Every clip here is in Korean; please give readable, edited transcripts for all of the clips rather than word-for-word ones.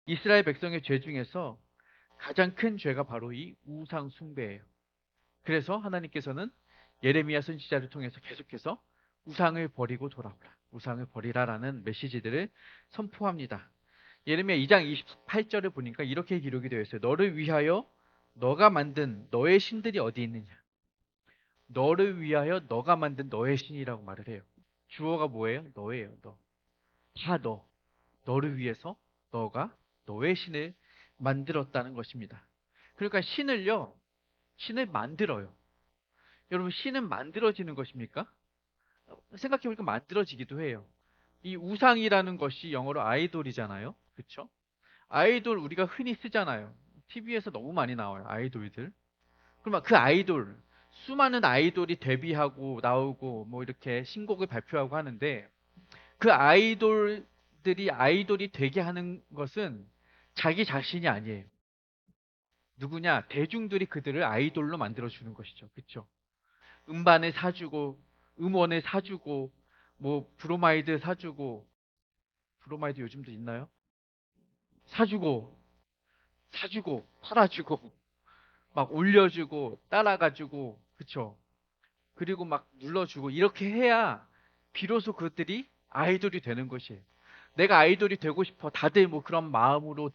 이스라엘 백성의 죄 중에서 가장 큰 죄가 바로 이 우상 숭배예요. 그래서 하나님께서는 예레미야 선지자를 통해서 계속해서 우상을 버리고 돌아오라. 우상을 버리라라는 메시지들을 선포합니다. 예레미야 2장 28절을 보니까 이렇게 기록이 되어 있어요. 너를 위하여 너가 만든 너의 신들이 어디 있느냐? 너를 위하여 너가 만든 너의 신이라고 말을 해요. 주어가 뭐예요? 너예요. 너. 다 너. 너를 위해서 너가 너의 신을 만들었다는 것입니다. 그러니까 신을 만들어요. 여러분, 신은 만들어지는 것입니까? 생각해보니까 만들어지기도 해요. 이 우상이라는 것이 영어로 아이돌이잖아요. 그쵸? 아이돌 우리가 흔히 쓰잖아요. TV에서 너무 많이 나와요. 아이돌들. 그러면 그 아이돌, 수많은 아이돌이 데뷔하고 나오고 뭐 이렇게 신곡을 발표하고 하는데 그 아이돌들이 아이돌이 되게 하는 것은 자기 자신이 아니에요. 누구냐? 대중들이 그들을 아이돌로 만들어주는 것이죠. 그쵸? 음반을 사주고, 음원을 사주고, 뭐, 브로마이드 사주고, 브로마이드 요즘도 있나요? 사주고, 사주고, 팔아주고, 막 올려주고, 따라가지고, 그쵸? 그리고 막 눌러주고, 이렇게 해야 비로소 그것들이 아이돌이 되는 것이에요. 내가 아이돌이 되고 싶어. 다들 뭐 그런 마음으로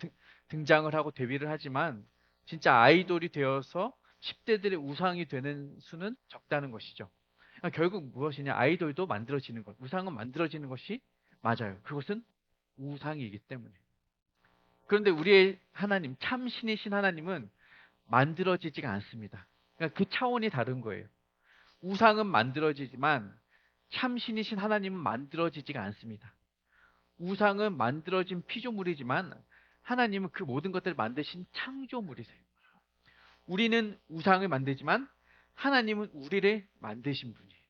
등장을 하고 데뷔를 하지만, 진짜 아이돌이 되어서 10대들의 우상이 되는 수는 적다는 것이죠. 그러니까 결국 무엇이냐? 아이돌도 만들어지는 것, 우상은 만들어지는 것이 맞아요. 그것은 우상이기 때문에. 그런데 우리의 하나님, 참 신이신 하나님은 만들어지지가 않습니다. 그러니까 그 차원이 다른 거예요. 우상은 만들어지지만 참 신이신 하나님은 만들어지지가 않습니다. 우상은 만들어진 피조물이지만 하나님은 그 모든 것들을 만드신 창조물이세요. 우리는 우상을 만들지만 하나님은 우리를 만드신 분이에요.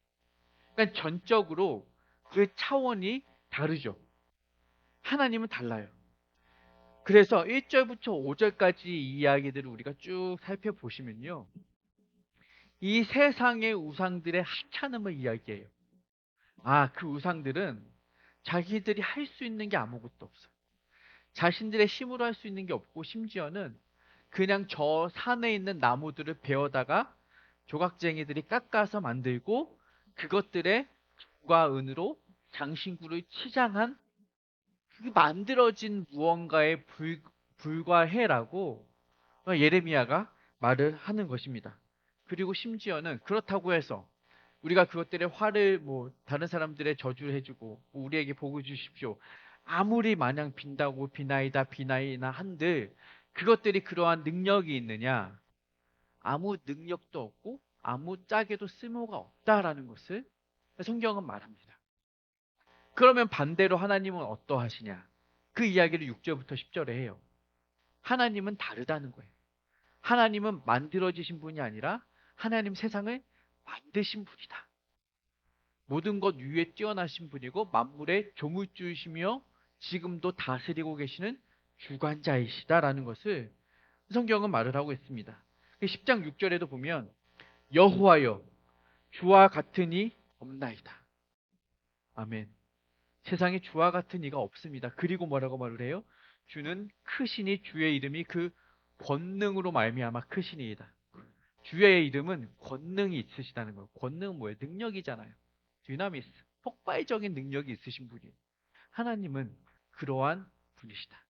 그러니까 전적으로 그 차원이 다르죠. 하나님은 달라요. 그래서 1절부터 5절까지 이야기들을 우리가 쭉 살펴보시면요. 이 세상의 우상들의 하찮음을 이야기해요. 아, 그 우상들은 자기들이 할 수 있는 게 아무것도 없어요. 자신들의 힘으로 할 수 있는 게 없고 심지어는 그냥 저 산에 있는 나무들을 베어다가 조각쟁이들이 깎아서 만들고 그것들의 금과 은으로 장신구를 치장한 그 만들어진 무언가에 불과해라고 예레미야가 말을 하는 것입니다. 그리고 심지어는 그렇다고 해서 우리가 그것들의 화를 뭐 다른 사람들의 저주를 해주고 뭐 우리에게 복을 주십시오. 아무리 마냥 빈다고 비나이다 비나이나 한들 그것들이 그러한 능력이 있느냐? 아무 능력도 없고 아무 짝에도 쓸모가 없다라는 것을 성경은 말합니다. 그러면 반대로 하나님은 어떠하시냐? 그 이야기를 6절부터 10절에 해요. 하나님은 다르다는 거예요. 하나님은 만들어지신 분이 아니라 하나님 세상을 만드신 분이다. 모든 것 위에 뛰어나신 분이고 만물의 조물주이시며 지금도 다스리고 계시는 주관자이시다라는 것을 성경은 말을 하고 있습니다. 10장 6절에도 보면 여호와여 주와 같은 이 없나이다. 아멘. 세상에 주와 같은 이가 없습니다. 그리고 뭐라고 말을 해요? 주는 크시니 주의 이름이 그 권능으로 말미암아 크시니이다. 주의 이름은 권능이 있으시다는 거예요. 권능은 뭐예요? 능력이잖아요. 디나미스, 폭발적인 능력이 있으신 분이에요. 하나님은 그러한 분이시다.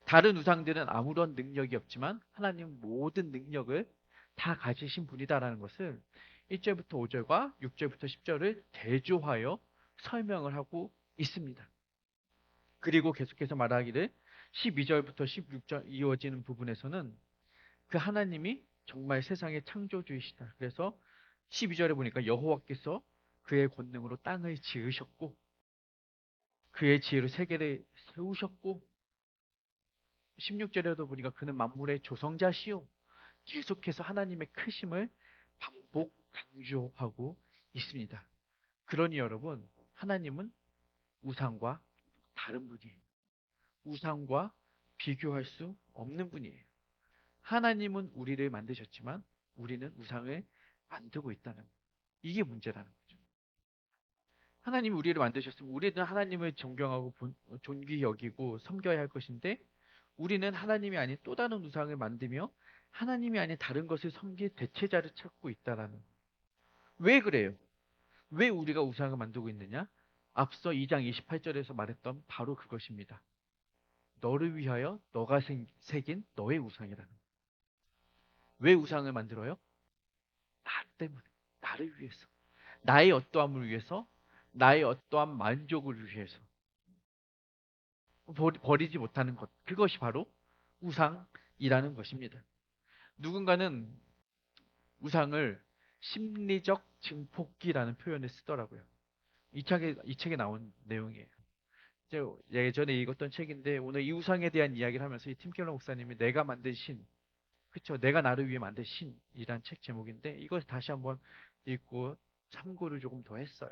다른 우상들은 아무런 능력이 없지만 하나님은 모든 능력을 다 가지신 분이다라는 것을 1절부터 5절과 6절부터 10절을 대조하여 설명을 하고 있습니다. 그리고 계속해서 말하기를 12절부터 16절 이어지는 부분에서는 그 하나님이 정말 세상의 창조주이시다. 그래서 12절에 보니까 여호와께서 그의 권능으로 땅을 지으셨고 그의 지혜로 세계를 세우셨고 16절에도 보니까 그는 만물의 조성자시요 계속해서 하나님의 크심을 반복 강조하고 있습니다. 그러니 여러분 하나님은 우상과 다른 분이에요. 우상과 비교할 수 없는 분이에요. 하나님은 우리를 만드셨지만 우리는 우상을 만들고 있다는 거예요. 이게 문제라는 거죠. 하나님이 우리를 만드셨으면 우리는 하나님을 존경하고 존귀히 여기고 섬겨야 할 것인데 우리는 하나님이 아닌 또 다른 우상을 만들며 하나님이 아닌 다른 것을 섬길 대체자를 찾고 있다라는. 왜 그래요? 왜 우리가 우상을 만들고 있느냐? 앞서 2장 28절에서 말했던 바로 그것입니다. 너를 위하여 너가 새긴 너의 우상이라는. 왜 우상을 만들어요? 나 때문에. 나를 위해서. 나의 어떠함을 위해서. 나의 어떠한 만족을 위해서. 버리지 못하는 것. 그것이 바로 우상이라는 것입니다. 누군가는 우상을 심리적 증폭기라는 표현을 쓰더라고요. 이 책에 나온 내용이에요. 제가 예전에 읽었던 책인데 오늘 이 우상에 대한 이야기를 하면서 이 팀켈러 목사님이 내가 만든 신, 그쵸? 내가 나를 위해 만든 신이란 책 제목인데 이걸 다시 한번 읽고 참고를 조금 더 했어요.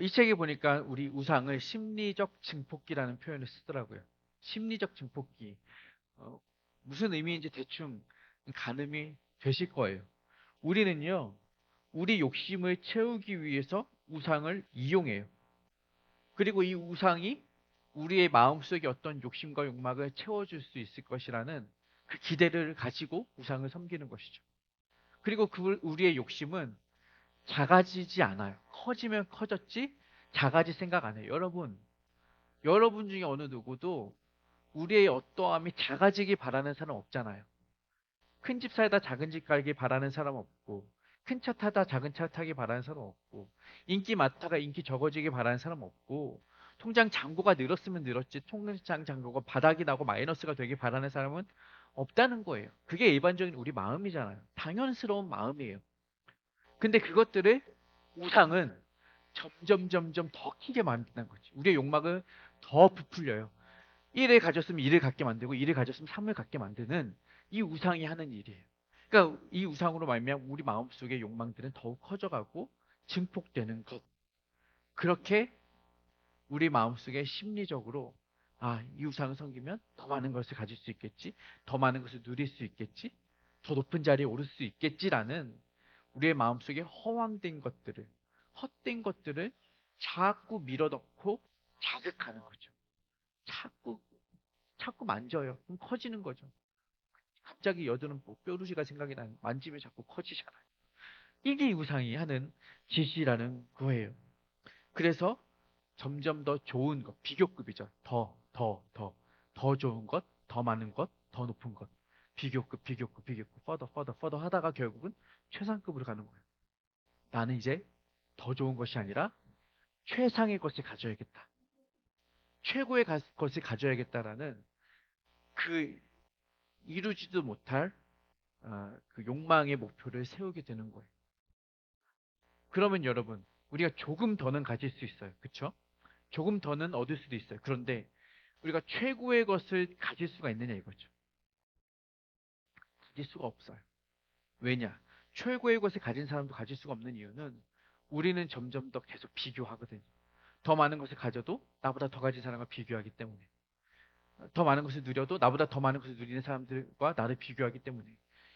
이 책에 보니까 우리 우상을 심리적 증폭기라는 표현을 쓰더라고요. 심리적 증폭기. 어, 무슨 의미인지 대충 가늠이 되실 거예요. 우리는요, 우리 욕심을 채우기 위해서 우상을 이용해요. 그리고 이 우상이 우리의 마음속에 어떤 욕심과 욕망을 채워줄 수 있을 것이라는 그 기대를 가지고 우상을 섬기는 것이죠. 그리고 우리의 욕심은 작아지지 않아요. 커지면 커졌지 작아질 생각 안 해요. 여러분 중에 어느 누구도 우리의 어떠함이 작아지기 바라는 사람 없잖아요. 큰 집 살다 작은 집 가기 바라는 사람 없고, 큰 차 타다 작은 차 타기 바라는 사람 없고, 인기 많다가 인기 적어지기 바라는 사람 없고, 통장 잔고가 늘었으면 늘었지, 통장 잔고가 바닥이 나고 마이너스가 되기 바라는 사람은 없다는 거예요. 그게 일반적인 우리 마음이잖아요. 당연스러운 마음이에요. 근데 그것들을 우상은 점점 더 크게 만든다는 거지. 우리의 욕망을 더 부풀려요. 1을 가졌으면 2를 갖게 만들고 2를 가졌으면 3을 갖게 만드는 이 우상이 하는 일이에요. 그러니까 이 우상으로 말미암아 우리 마음속의 욕망들은 더욱 커져가고 증폭되는 것. 그렇게 우리 마음속에 심리적으로 이 우상을 섬기면 더 많은 것을 가질 수 있겠지. 더 많은 것을 누릴 수 있겠지. 더 높은 자리에 오를 수 있겠지라는 우리의 마음속에 허황된 것들을, 헛된 것들을 자꾸 밀어넣고 자극하는 거죠. 자꾸 자꾸 만져요. 그럼 커지는 거죠. 갑자기 여드름 뾰루지가 생각이 나는 만지면 자꾸 커지잖아요. 이게 우상이 하는 짓이라는 거예요. 그래서 점점 더 좋은 것, 비교급이죠. 더 좋은 것, 더 많은 것, 더 높은 것. 비교급, 퍼더 하다가 결국은 최상급으로 가는 거예요. 나는 이제 더 좋은 것이 아니라 최상의 것을 가져야겠다. 최고의 것을 가져야겠다라는 그 이루지도 못할 그 욕망의 목표를 세우게 되는 거예요. 그러면 여러분, 우리가 조금 더는 가질 수 있어요. 그쵸? 조금 더는 얻을 수도 있어요. 그런데 우리가 최고의 것을 가질 수가 있느냐 이거죠. 가질 수가 없어요. 왜냐? 최고의 것을 가진 사람도 가질 수가 없는 이유는 우리는 점점 더 계속 비교하거든요. 더 많은 것을 가져도 나보다 더 가진 사람과 비교하기 때문에. 더 많은 것을 누려도 나보다 더 많은 것을 누리는 사람들과 나를 비교하기 때문에.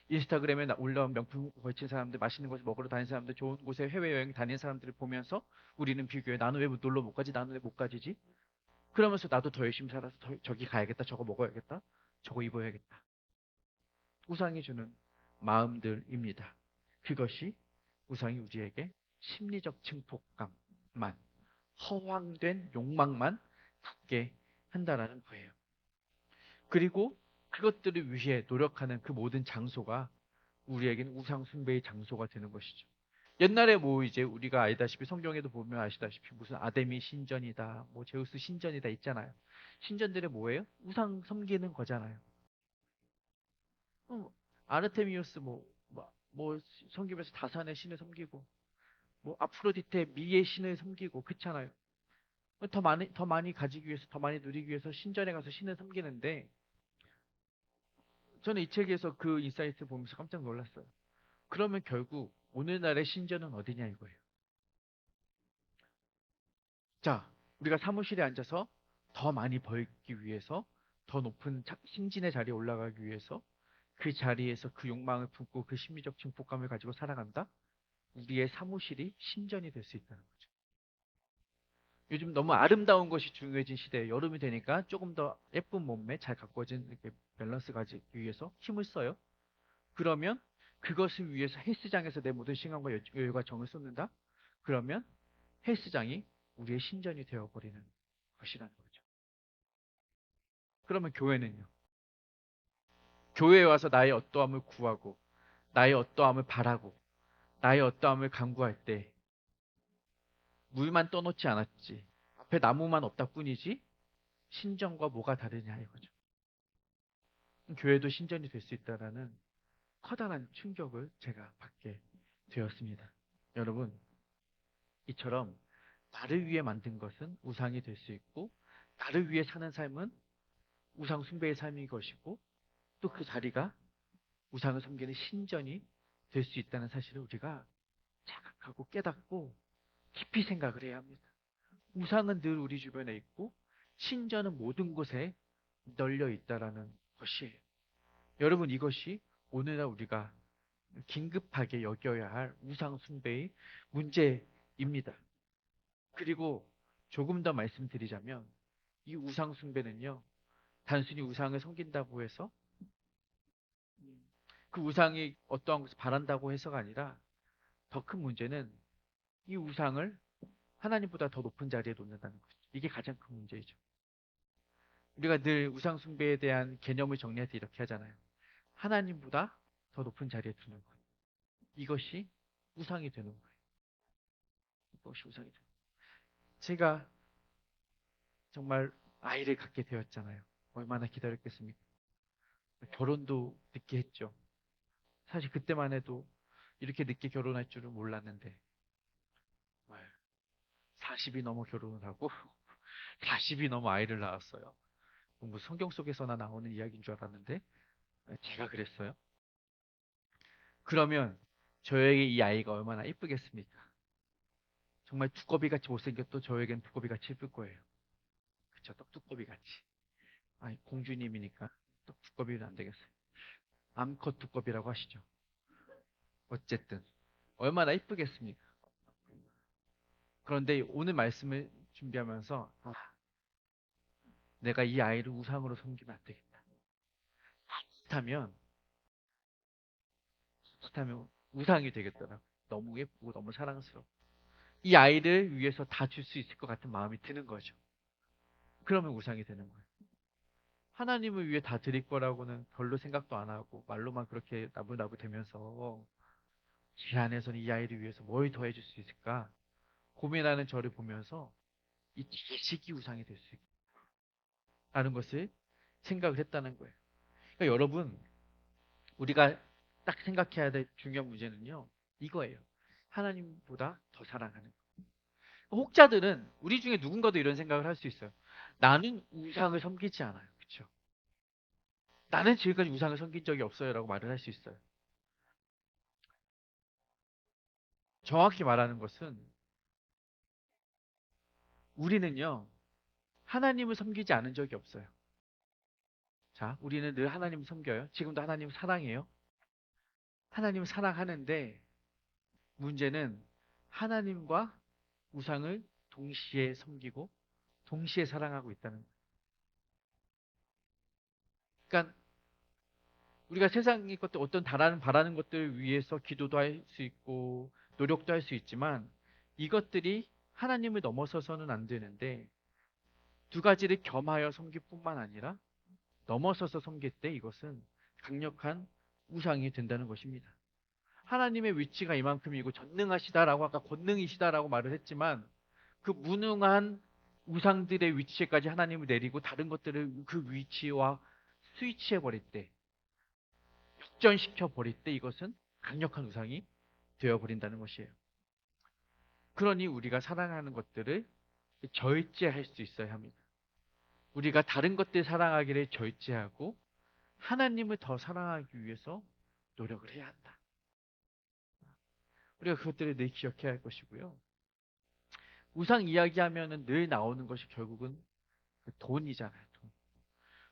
인스타그램에 올라온 명품 걸친 사람들, 맛있는 것을 먹으러 다니는 사람들, 좋은 곳에 해외여행 다니는 사람들을 보면서 우리는 비교해. 나는 왜 놀러 못 가지? 나는 왜 못 가지지? 그러면서 나도 더 열심히 살아서 저기 가야겠다. 저거 먹어야겠다. 저거 입어야겠다. 우상이 주는 마음들입니다. 그것이 우상이 우리에게 심리적 증폭감만, 허황된 욕망만 갖게 한다라는 거예요. 그리고 그것들을 위해 노력하는 그 모든 장소가 우리에게는 우상 숭배의 장소가 되는 것이죠. 옛날에 뭐 이제 우리가 알다시피 성경에도 보면 아시다시피 무슨 아데미 신전이다, 뭐 제우스 신전이다 있잖아요. 신전들이 뭐예요? 우상 섬기는 거잖아요. 아르테미우스 뭐 섬기면서 다산의 신을 섬기고, 뭐 아프로디테 미의 신을 섬기고 그렇잖아요. 더 많이 가지기 위해서, 더 많이 누리기 위해서 신전에 가서 신을 섬기는데 저는 이 책에서 그 인사이트 보면서 깜짝 놀랐어요. 그러면 결국 오늘날의 신전은 어디냐 이거예요. 자, 우리가 사무실에 앉아서 더 많이 벌기 위해서, 더 높은 신진의 자리에 올라가기 위해서 그 자리에서 그 욕망을 품고 그 심리적 증폭감을 가지고 살아간다? 우리의 사무실이 신전이 될 수 있다는 거죠. 요즘 너무 아름다운 것이 중요해진 시대에 여름이 되니까 조금 더 예쁜 몸매 잘 가꿔진 이렇게 밸런스 가지기 위해서 힘을 써요. 그러면 그것을 위해서 헬스장에서 내 모든 시간과 여유가 정을 쏟는다? 그러면 헬스장이 우리의 신전이 되어버리는 것이라는 거죠. 그러면 교회는요? 교회에 와서 나의 어떠함을 구하고 나의 어떠함을 바라고 나의 어떠함을 간구할 때 물만 떠놓지 않았지. 앞에 나무만 없다 뿐이지 신전과 뭐가 다르냐 이거죠. 교회도 신전이 될 수 있다라는 커다란 충격을 제가 받게 되었습니다. 여러분, 이처럼 나를 위해 만든 것은 우상이 될 수 있고 나를 위해 사는 삶은 우상 숭배의 삶인 것이고 또 그 자리가 우상을 섬기는 신전이 될 수 있다는 사실을 우리가 자각하고 깨닫고 깊이 생각을 해야 합니다. 우상은 늘 우리 주변에 있고 신전은 모든 곳에 널려 있다라는 것이에요. 여러분 이것이 오늘날 우리가 긴급하게 여겨야 할 우상 숭배의 문제입니다. 그리고 조금 더 말씀드리자면 이 우상 숭배는요. 단순히 우상을 섬긴다고 해서 그 우상이 어떠한 것을 바란다고 해서가 아니라 더 큰 문제는 이 우상을 하나님보다 더 높은 자리에 놓는다는 거죠. 이게 가장 큰 문제이죠. 우리가 늘 우상 숭배에 대한 개념을 정리할 때 이렇게 하잖아요. 하나님보다 더 높은 자리에 두는 것. 이것이 우상이 되는 거예요. 이것이 우상이 되는 거예요. 제가 정말 아이를 갖게 되었잖아요. 얼마나 기다렸겠습니까? 결혼도 늦게 했죠. 사실 그때만 해도 이렇게 늦게 결혼할 줄은 몰랐는데 40이 넘어 결혼을 하고 40이 넘어 아이를 낳았어요. 뭐 성경 속에서나 나오는 이야기인 줄 알았는데 제가 그랬어요. 그러면 저에게 이 아이가 얼마나 이쁘겠습니까? 정말 두꺼비같이 못생겼도 저에겐 두꺼비같이 이쁠 거예요. 그쵸? 떡두꺼비같이. 아니 공주님이니까 떡두꺼비는 안 되겠어요. 암컷 두꺼비라고 하시죠. 어쨌든 얼마나 이쁘겠습니까? 그런데 오늘 말씀을 준비하면서 내가 이 아이를 우상으로 섬기면 안 되겠다. 그렇다면 그렇다면 우상이 되겠더라고. 너무 예쁘고 너무 사랑스러워. 이 아이를 위해서 다 줄 수 있을 것 같은 마음이 드는 거죠. 그러면 우상이 되는 거예요. 하나님을 위해 다 드릴 거라고는 별로 생각도 안 하고 말로만 그렇게 나불나불 되면서 제 안에서는 이 아이를 위해서 뭘 더 해줄 수 있을까 고민하는 저를 보면서 이 지식이 우상이 될 수 있다는 것을 생각을 했다는 거예요. 그러니까 여러분 우리가 딱 생각해야 될 중요한 문제는요 이거예요. 하나님보다 더 사랑하는 거. 혹자들은 우리 중에 누군가도 이런 생각을 할 수 있어요. 나는 우상을 섬기지 않아요. 그렇죠? 나는 지금까지 우상을 섬긴 적이 없어요라고 말을 할 수 있어요. 정확히 말하는 것은 우리는요, 하나님을 섬기지 않은 적이 없어요. 자, 우리는 늘 하나님을 섬겨요. 지금도 하나님을 사랑해요. 하나님을 사랑하는데 문제는 하나님과 우상을 동시에 섬기고 동시에 사랑하고 있다는 거예요. 그러니까 우리가 세상의 것들 어떤 바라는 것들 위해서 기도도 할 수 있고 노력도 할 수 있지만 이것들이 하나님을 넘어서서는 안 되는데 두 가지를 겸하여 섬길 뿐만 아니라 넘어서서 섬길 때 이것은 강력한 우상이 된다는 것입니다. 하나님의 위치가 이만큼이고 전능하시다라고 아까 권능이시다라고 말을 했지만 그 무능한 우상들의 위치에까지 하나님을 내리고 다른 것들을 그 위치와 스위치해 버릴 때 역전시켜 버릴 때 이것은 강력한 우상이 되어 버린다는 것이에요. 그러니 우리가 사랑하는 것들을 절제할 수 있어야 합니다. 우리가 다른 것들 사랑하기를 절제하고 하나님을 더 사랑하기 위해서 노력을 해야 한다. 우리가 그것들을 늘 기억해야 할 것이고요. 우상 이야기하면은 늘 나오는 것이 결국은 그 돈이잖아요. 돈.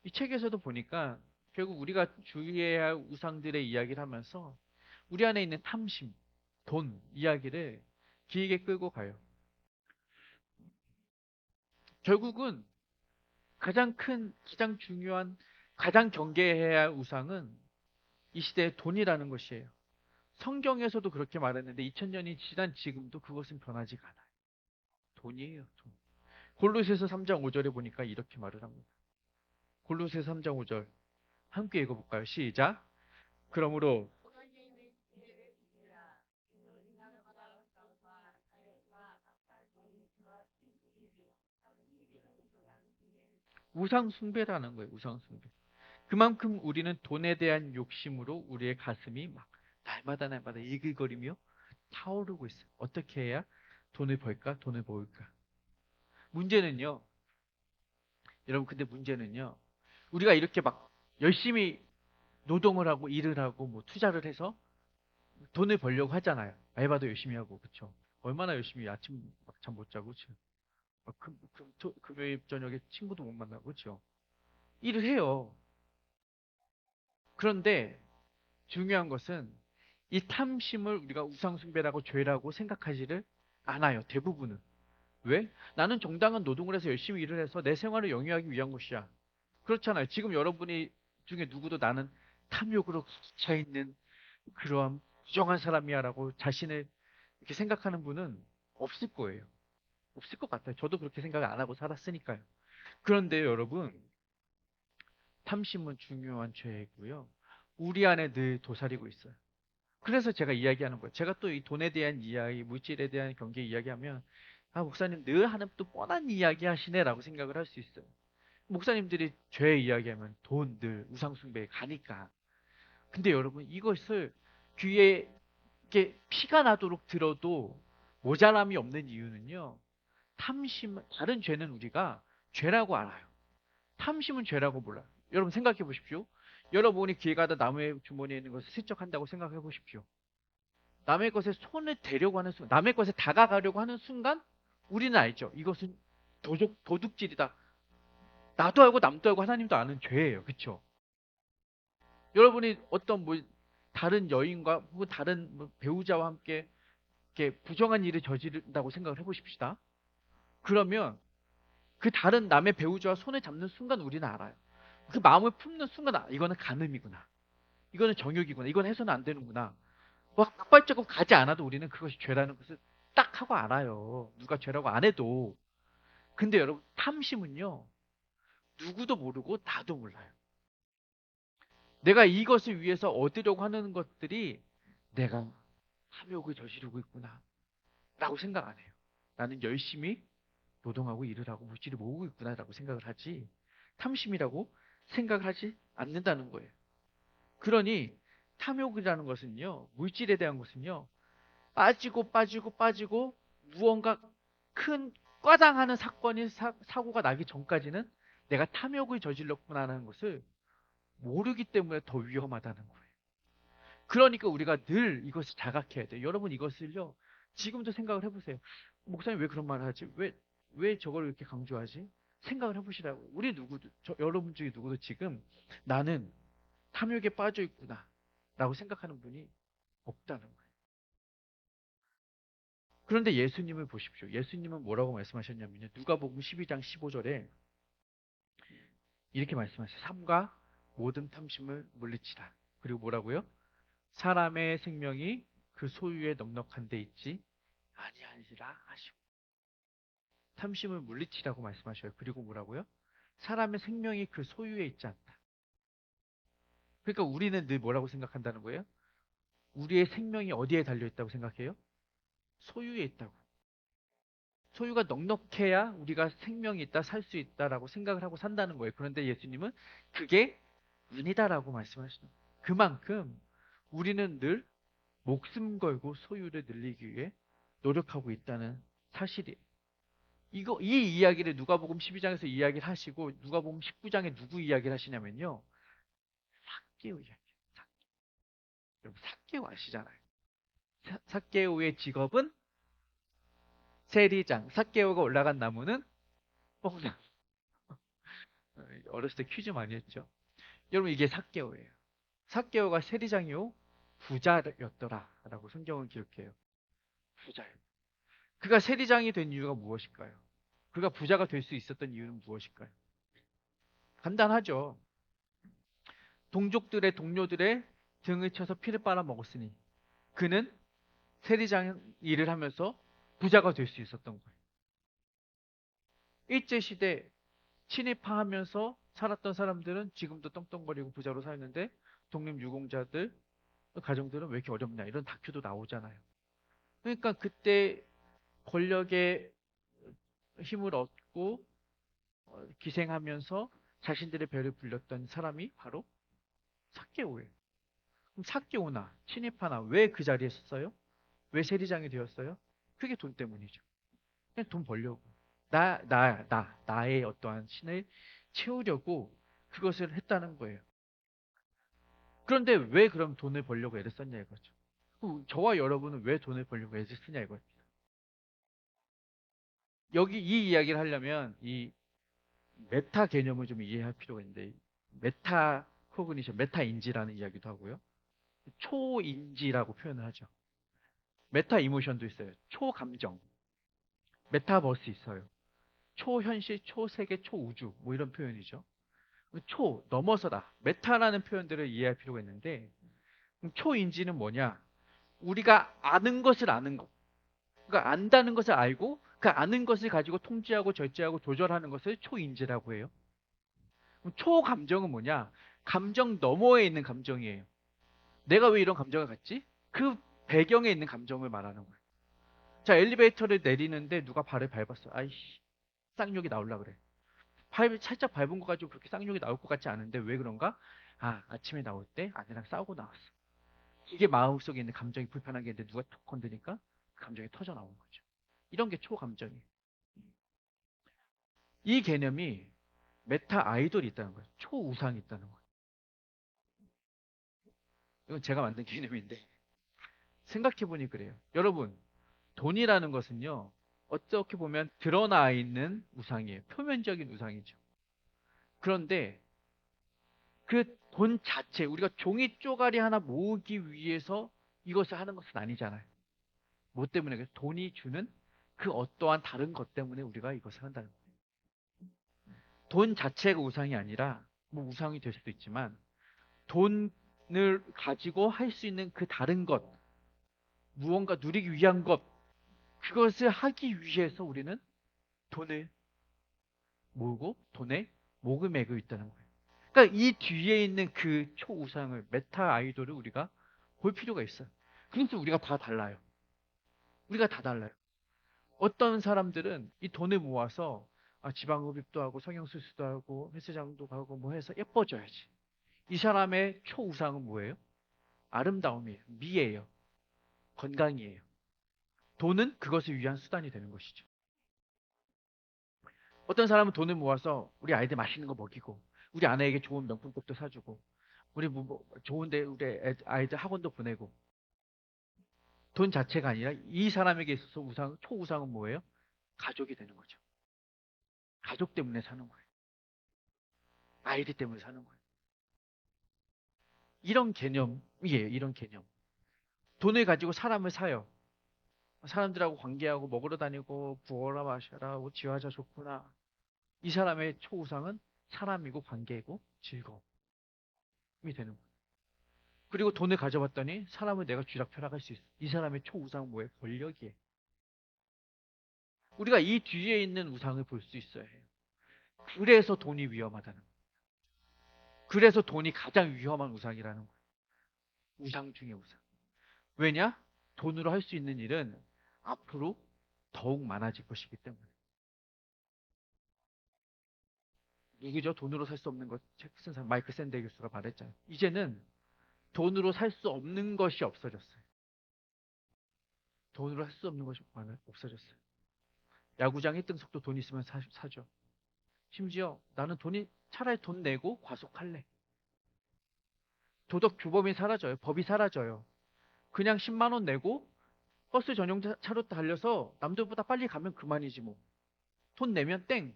이 책에서도 보니까 결국 우리가 주의해야 할 우상들의 이야기를 하면서 우리 안에 있는 탐심, 돈 이야기를 길게 끌고 가요. 결국은 가장 큰, 가장 중요한, 가장 경계해야 할 우상은 이 시대의 돈이라는 것이에요. 성경에서도 그렇게 말했는데 2000년이 지난 지금도 그것은 변하지가 않아요. 돈이에요, 돈. 골로새서 3장 5절에 보니까 이렇게 말을 합니다. 골로새서 3장 5절 함께 읽어볼까요? 시작. 그러므로 우상 숭배라는 거예요. 우상 숭배. 그만큼 우리는 돈에 대한 욕심으로 우리의 가슴이 막 날마다 이글거리며 타오르고 있어요. 어떻게 해야 돈을 벌까? 돈을 모을까? 문제는요. 여러분 근데 문제는요. 우리가 이렇게 막 열심히 노동을 하고 일을 하고 뭐 투자를 해서 돈을 벌려고 하잖아요. 알바도 열심히 하고 그쵸? 얼마나 열심히 아침 잠 못 자고 그쵸? 금요일 저녁에 친구도 못 만나고 그쵸? 일을 해요. 그런데 중요한 것은 이 탐심을 우리가 우상숭배라고 죄라고 생각하지를 않아요. 대부분은. 왜? 나는 정당한 노동을 해서 열심히 일을 해서 내 생활을 영위하기 위한 것이야. 그렇잖아요. 지금 여러분이 중에 누구도 나는 탐욕으로 차 있는 그러한 부정한 사람이야라고 자신을 이렇게 생각하는 분은 없을 거예요. 없을 것 같아요. 저도 그렇게 생각을 안 하고 살았으니까요. 그런데 여러분, 탐심은 중요한 죄이고요. 우리 안에 늘 도사리고 있어요. 그래서 제가 이야기하는 거예요. 제가 또 이 돈에 대한 이야기, 물질에 대한 경계 이야기하면, 아, 목사님 늘 하는 또 뻔한 이야기 하시네라고 생각을 할 수 있어요. 목사님들이 죄 이야기하면 돈, 늘 우상숭배에 가니까. 근데 여러분, 이것을 귀에 이렇게 피가 나도록 들어도 모자람이 없는 이유는요. 탐심, 다른 죄는 우리가 죄라고 알아요. 탐심은 죄라고 몰라요. 여러분 생각해 보십시오. 여러분이 길 가다 남의 주머니에 있는 것을 슬쩍 한다고 생각해 보십시오. 남의 것에 손을 대려고 하는 순간, 남의 것에 다가가려고 하는 순간, 우리는 알죠. 이것은 도둑질이다. 나도 알고 남도 알고 하나님도 아는 죄예요. 그렇죠? 여러분이 어떤 뭐 다른 여인과 혹은 다른 뭐 배우자와 함께 이렇게 부정한 일을 저지른다고 생각을 해보십시다. 그러면 그 다른 남의 배우자와 손을 잡는 순간 우리는 알아요. 그 마음을 품는 순간 이거는 간음이구나. 이거는 정욕이구나. 이건 해서는 안 되는구나. 뭐 빡발자국 가지 않아도 우리는 그것이 죄라는 것을 딱 하고 알아요. 누가 죄라고 안 해도. 근데 여러분 탐심은요. 누구도 모르고 나도 몰라요. 내가 이것을 위해서 얻으려고 하는 것들이 내가 탐욕을 저지르고 있구나. 라고 생각 안 해요. 나는 열심히 노동하고 일을 하고 물질을 모으고 있구나라고 생각을 하지 탐심이라고 생각을 하지 않는다는 거예요. 그러니 탐욕이라는 것은요. 물질에 대한 것은요. 빠지고 무언가 큰 과장하는 사건이 사고가 나기 전까지는 내가 탐욕을 저질렀구나라는 것을 모르기 때문에 더 위험하다는 거예요. 그러니까 우리가 늘 이것을 자각해야 돼요. 여러분 이것을요. 지금도 생각을 해보세요. 목사님 왜 그런 말을 하지? 왜 저걸 이렇게 강조하지? 생각을 해보시라고. 우리 누구도, 여러분 중에 누구도 지금 나는 탐욕에 빠져 있구나. 라고 생각하는 분이 없다는 거예요. 그런데 예수님을 보십시오. 예수님은 뭐라고 말씀하셨냐면요. 누가복음 12장 15절에 이렇게 말씀하세요. 삼가 모든 탐심을 물리치라. 그리고 뭐라고요? 사람의 생명이 그 소유에 넉넉한 데 있지 아니하니라 하시고. 탐심을 물리치라고 말씀하셔요. 그리고 뭐라고요? 사람의 생명이 그 소유에 있지 않다. 그러니까 우리는 늘 뭐라고 생각한다는 거예요? 우리의 생명이 어디에 달려 있다고 생각해요? 소유에 있다고. 소유가 넉넉해야 우리가 생명이 있다, 살 수 있다라고 생각을 하고 산다는 거예요. 그런데 예수님은 그게 아니다라고 말씀하시는 거예요. 그만큼 우리는 늘 목숨 걸고 소유를 늘리기 위해 노력하고 있다는 사실이에요. 이 이야기를 누가복음 12장에서 이야기를 하시고 누가복음 19장에 누구 이야기를 하시냐면요. 삭개오 이야기. 여러분 삭개오 아시잖아요. 삭개오의 직업은 세리장. 삭개오가 올라간 나무는 뽕나무. 어렸을 때 퀴즈 많이 했죠. 여러분 이게 삭개오예요. 삭개오가 세리장이요 부자였더라라고 성경은 기록해요. 부자예요. 그가 세리장이 된 이유가 무엇일까요? 그가 부자가 될 수 있었던 이유는 무엇일까요? 간단하죠. 동족들의 동료들의 등을 쳐서 피를 빨아 먹었으니 그는 세리장 일을 하면서 부자가 될 수 있었던 거예요. 일제시대 친일파하면서 살았던 사람들은 지금도 떵떵거리고 부자로 살는데 독립유공자들 가정들은 왜 이렇게 어렵냐 이런 다큐도 나오잖아요. 그러니까 그때 권력의 힘을 얻고 기생하면서 자신들의 배를 불렸던 사람이 바로 사케오예요. 그럼 사케오나 친일파나 왜 그 자리에 섰어요? 왜 세리장이 되었어요? 그게 돈 때문이죠. 그냥 돈 벌려고. 나의 어떠한 신을 채우려고 그것을 했다는 거예요. 그런데 왜 그럼 돈을 벌려고 애를 썼냐 이거죠. 저와 여러분은 왜 돈을 벌려고 애를 쓰냐 이거입니다. 여기 이 이야기를 하려면 이 메타 개념을 좀 이해할 필요가 있는데 메타 코그니션, 메타 인지라는 이야기도 하고요. 초인지라고 표현을 하죠. 메타 이모션도 있어요. 초감정, 메타버스 있어요. 초현실, 초세계, 초우주 뭐 이런 표현이죠. 넘어서다. 메타라는 표현들을 이해할 필요가 있는데 초인지는 뭐냐? 우리가 아는 것을 아는 것. 그러니까 안다는 것을 알고 그 아는 것을 가지고 통제하고 절제하고 조절하는 것을 초인지라고 해요. 그럼 초감정은 뭐냐? 감정 너머에 있는 감정이에요. 내가 왜 이런 감정을 갖지? 그 배경에 있는 감정을 말하는 거예요. 자, 엘리베이터를 내리는데 누가 발을 밟았어. 아이씨, 쌍욕이 나올라 그래. 살짝 밟은 거 가지고 그렇게 쌍욕이 나올 것 같지 않은데 왜 그런가? 아, 아침에 나올 때 아내랑 싸우고 나왔어. 이게 마음속에 있는 감정이 불편한 게 있는데 누가 툭 건드니까 그 감정이 터져 나오는 거죠. 이런 게 초감정이에요. 이 개념이 메타 아이돌이 있다는 거예요. 초우상이 있다는 거예요. 이건 제가 만든 개념인데 생각해보니 그래요. 여러분, 돈이라는 것은요. 어떻게 보면 드러나 있는 우상이에요. 표면적인 우상이죠. 그런데 그 돈 자체, 우리가 종이 쪼가리 하나 모으기 위해서 이것을 하는 것은 아니잖아요. 뭐 때문에? 돈이 주는 그 어떠한 다른 것 때문에 우리가 이것을 한다는 거예요. 돈 자체가 우상이 아니라, 뭐 우상이 될 수도 있지만, 돈을 가지고 할 수 있는 그 다른 것, 무언가 누리기 위한 것, 그것을 하기 위해서 우리는 돈을 모으고 돈에 목을 매고 있다는 거예요. 그러니까 이 뒤에 있는 그 초우상을 메타 아이돌을 우리가 볼 필요가 있어요. 그래서 우리가 다 달라요. 우리가 다 달라요. 어떤 사람들은 이 돈을 모아서 지방흡입도 하고 성형수술도 하고 헬스장도 가고 뭐 해서 예뻐져야지. 이 사람의 초우상은 뭐예요? 아름다움이에요. 미예요. 건강이에요. 돈은 그것을 위한 수단이 되는 것이죠. 어떤 사람은 돈을 모아서 우리 아이들 맛있는 거 먹이고 우리 아내에게 좋은 명품백도 사주고 우리 좋은데 우리 아이들 학원도 보내고 돈 자체가 아니라 이 사람에게 있어서 초우상은 뭐예요? 가족이 되는 거죠. 가족 때문에 사는 거예요. 아이들 때문에 사는 거예요. 이런 개념이에요. 이런 개념. 돈을 가지고 사람을 사요. 사람들하고 관계하고 먹으러 다니고 부어라 마셔라 지화자 좋구나. 이 사람의 초우상은 사람이고 관계이고 즐거움이 되는 거예요. 그리고 돈을 가져봤더니 사람을 내가 쥐락펴락할 수 있어. 이 사람의 초우상은 뭐예요? 권력이에요. 우리가 이 뒤에 있는 우상을 볼 수 있어야 해요. 그래서 돈이 위험하다는 거예요. 그래서 돈이 가장 위험한 우상이라는 거예요. 우상 중에 우상. 왜냐? 돈으로 할 수 있는 일은 앞으로 더욱 많아질 것이기 때문에. 누구죠? 돈으로 살 수 없는 것. 책 쓴 사람 마이클 샌델 교수가 말했잖아요. 이제는 돈으로 살 수 없는 것이 없어졌어요. 돈으로 할 수 없는 것이 없어졌어요. 야구장 1등석도 돈 있으면 사죠. 심지어 나는 차라리 돈 내고 과속할래. 도덕 규범이 사라져요. 법이 사라져요. 그냥 10만 원 내고 버스 전용 차로 달려서 남들보다 빨리 가면 그만이지 뭐. 돈 내면 땡.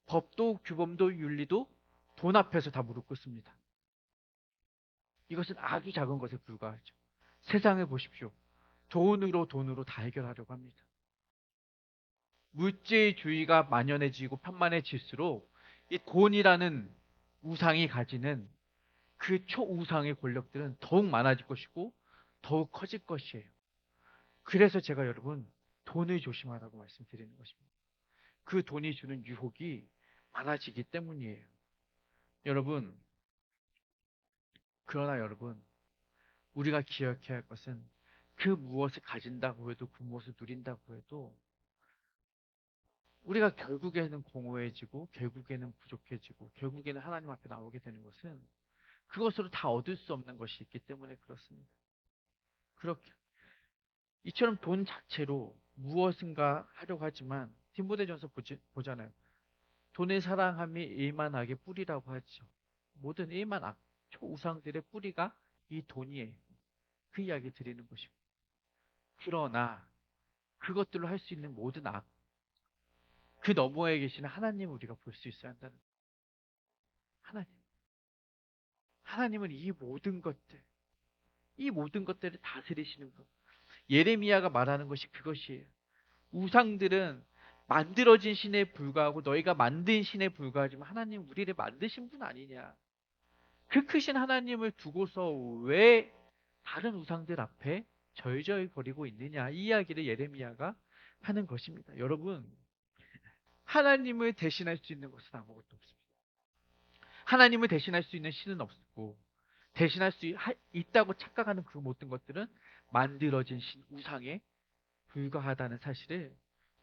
법도 규범도 윤리도 돈 앞에서 다 무릎 꿇습니다. 이것은 아주 작은 것에 불과하죠. 세상을 보십시오. 돈으로 다 해결하려고 합니다. 물질주의가 만연해지고 편만해질수록 이 돈이라는 우상이 가지는 그 초우상의 권력들은 더욱 많아질 것이고 더욱 커질 것이에요. 그래서 제가 여러분 돈을 조심하라고 말씀드리는 것입니다. 그 돈이 주는 유혹이 많아지기 때문이에요. 여러분, 그러나 여러분, 우리가 기억해야 할 것은 그 무엇을 가진다고 해도 그 무엇을 누린다고 해도 우리가 결국에는 공허해지고 결국에는 부족해지고 결국에는 하나님 앞에 나오게 되는 것은 그것으로 다 얻을 수 없는 것이 있기 때문에 그렇습니다. 그렇게 이처럼 돈 자체로 무엇인가 하려고 하지만 디모데전서 보잖아요. 돈의 사랑함이 일만하게 뿌리라고 하죠. 모든 일만 악, 초우상들의 뿌리가 이 돈이에요. 그 이야기 드리는 것이고. 그러나 그것들로 할 수 있는 모든 악, 그 너머에 계시는 하나님을 우리가 볼 수 있어야 한다는 거예요. 하나님. 하나님은 이 모든 것들을 다스리시는 것. 예레미야가 말하는 것이 그것이에요. 우상들은 만들어진 신에 불과하고 너희가 만든 신에 불과하지만 하나님 우리를 만드신 분 아니냐. 그 크신 하나님을 두고서 왜 다른 우상들 앞에 절절 거리고 있느냐. 이 이야기를 예레미야가 하는 것입니다. 여러분, 하나님을 대신할 수 있는 것은 아무것도 없습니다. 하나님을 대신할 수 있는 신은 없고 대신할 수 있다고 착각하는 그 모든 것들은 만들어진 신, 우상에 불과하다는 사실을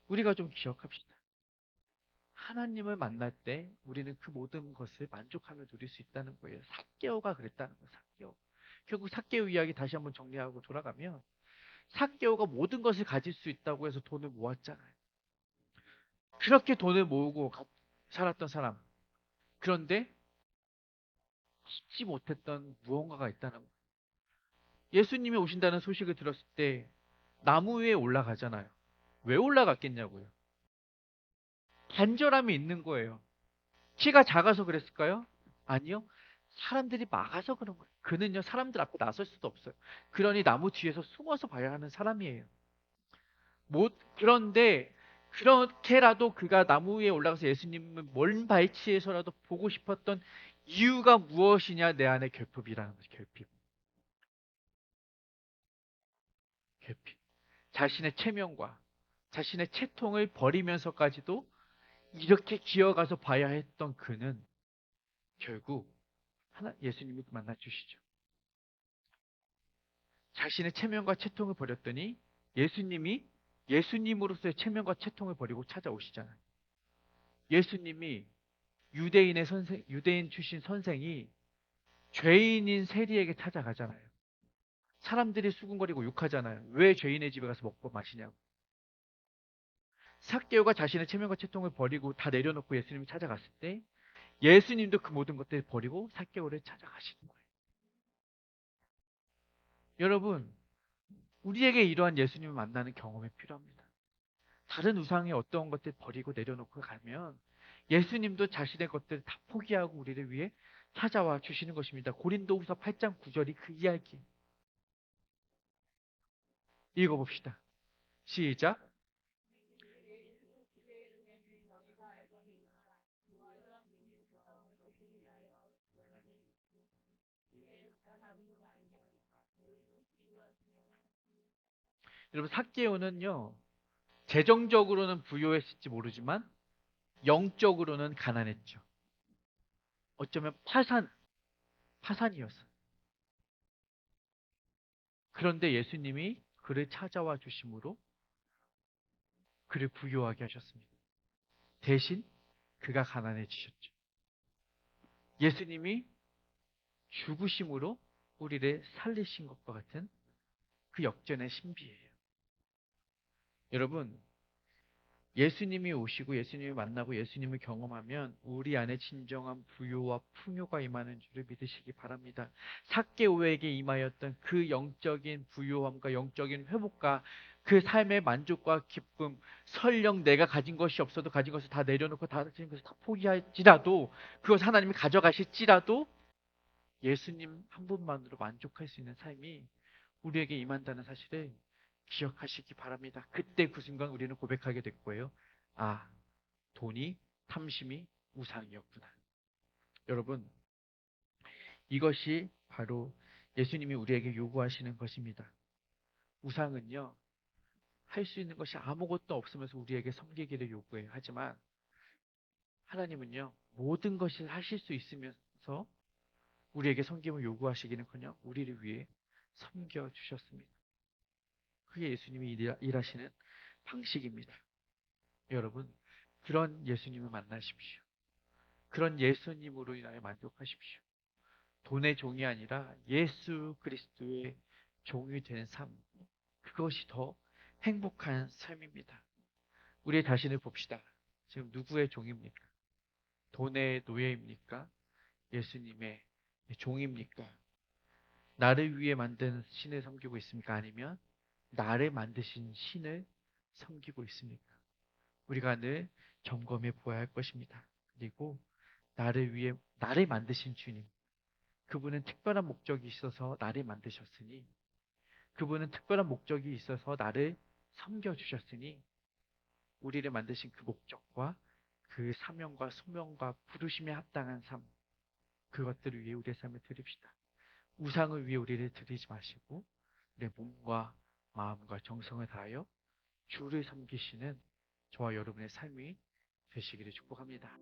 우리가 좀 기억합시다. 하나님을 만날 때 우리는 그 모든 것을 만족하며 누릴 수 있다는 거예요. 삭개오가 그랬다는 거예요. 삭개오. 결국 삭개오 이야기 다시 한번 정리하고 돌아가면 삭개오가 모든 것을 가질 수 있다고 해서 돈을 모았잖아요. 그렇게 돈을 모으고 살았던 사람. 그런데 잊지 못했던 무언가가 있다는 거예요. 예수님이 오신다는 소식을 들었을 때 나무 위에 올라가잖아요. 왜 올라갔겠냐고요. 간절함이 있는 거예요. 키가 작아서 그랬을까요? 아니요. 사람들이 막아서 그런 거예요. 그는요, 사람들 앞에 나설 수도 없어요. 그러니 나무 뒤에서 숨어서 봐야 하는 사람이에요. 그런데, 그렇게라도 그가 나무 위에 올라가서 예수님을 먼 발치에서라도 보고 싶었던 이유가 무엇이냐, 내 안에 결핍이라는 거죠, 결핍. 결핍. 자신의 체면과 자신의 채통을 버리면서까지도 이렇게 기어가서 봐야 했던 그는 결국 예수님이 만나 주시죠. 자신의 체면과 채통을 버렸더니 예수님이 예수님으로서의 체면과 채통을 버리고 찾아오시잖아요. 예수님이 유대인 출신 선생이 죄인인 세리에게 찾아가잖아요. 사람들이 수군거리고 욕하잖아요. 왜 죄인의 집에 가서 먹고 마시냐고. 삭개오가 자신의 체면과 채통을 버리고 다 내려놓고 예수님이 찾아갔을 때 예수님도 그 모든 것들을 버리고 삭개오를 찾아가시는 거예요. 여러분, 우리에게 이러한 예수님을 만나는 경험이 필요합니다. 다른 우상의 어떤 것들 버리고 내려놓고 가면 예수님도 자신의 것들을 다 포기하고 우리를 위해 찾아와 주시는 것입니다. 고린도후서 8장 9절이 그 이야기. 읽어봅시다. 시작. 여러분, 삭개오는요, 재정적으로는 부유했을지 모르지만 영적으로는 가난했죠. 어쩌면 파산이었어요. 그런데 예수님이 그를 찾아와 주심으로 그를 부유하게 하셨습니다. 대신 그가 가난해지셨죠. 예수님이 죽으심으로 우리를 살리신 것과 같은 그 역전의 신비예요. 여러분, 예수님이 오시고 예수님을 만나고 예수님을 경험하면 우리 안에 진정한 부요와 풍요가 임하는 줄을 믿으시기 바랍니다. 삭개오에게 임하였던 그 영적인 부요함과 영적인 회복과 그 삶의 만족과 기쁨, 설령 내가 가진 것이 없어도 가진 것을 다 내려놓고 다 가진 것을 다 포기할지라도 그것 하나님이 가져가실지라도 예수님 한 분만으로 만족할 수 있는 삶이 우리에게 임한다는 사실을 기억하시기 바랍니다. 그때 그 순간 우리는 고백하게 될 거예요. 아, 돈이, 탐심이 우상이었구나. 여러분, 이것이 바로 예수님이 우리에게 요구하시는 것입니다. 우상은요, 할 수 있는 것이 아무것도 없으면서 우리에게 섬기기를 요구해요. 하지만 하나님은요, 모든 것을 하실 수 있으면서 우리에게 섬김을 요구하시기는커녕 우리를 위해 섬겨 주셨습니다. 그게 예수님이 일하시는 방식입니다. 여러분, 그런 예수님을 만나십시오. 그런 예수님으로 인하여 만족하십시오. 돈의 종이 아니라 예수 그리스도의 종이 된 삶. 그것이 더 행복한 삶입니다. 우리 자신을 봅시다. 지금 누구의 종입니까? 돈의 노예입니까? 예수님의 종입니까? 나를 위해 만든 신을 섬기고 있습니까? 아니면 나를 만드신 신을 섬기고 있습니까? 우리가 늘 점검해 보아야 할 것입니다. 그리고 나를 만드신 주님, 그분은 특별한 목적이 있어서 나를 만드셨으니, 그분은 특별한 목적이 있어서 나를 섬겨주셨으니, 우리를 만드신 그 목적과 그 사명과 소명과 부르심에 합당한 삶, 그것들을 위해 우리의 삶을 드립시다. 우상을 위해 우리를 드리지 마시고, 내 몸과 마음과 정성을 다하여 주를 섬기시는 저와 여러분의 삶이 되시기를 축복합니다.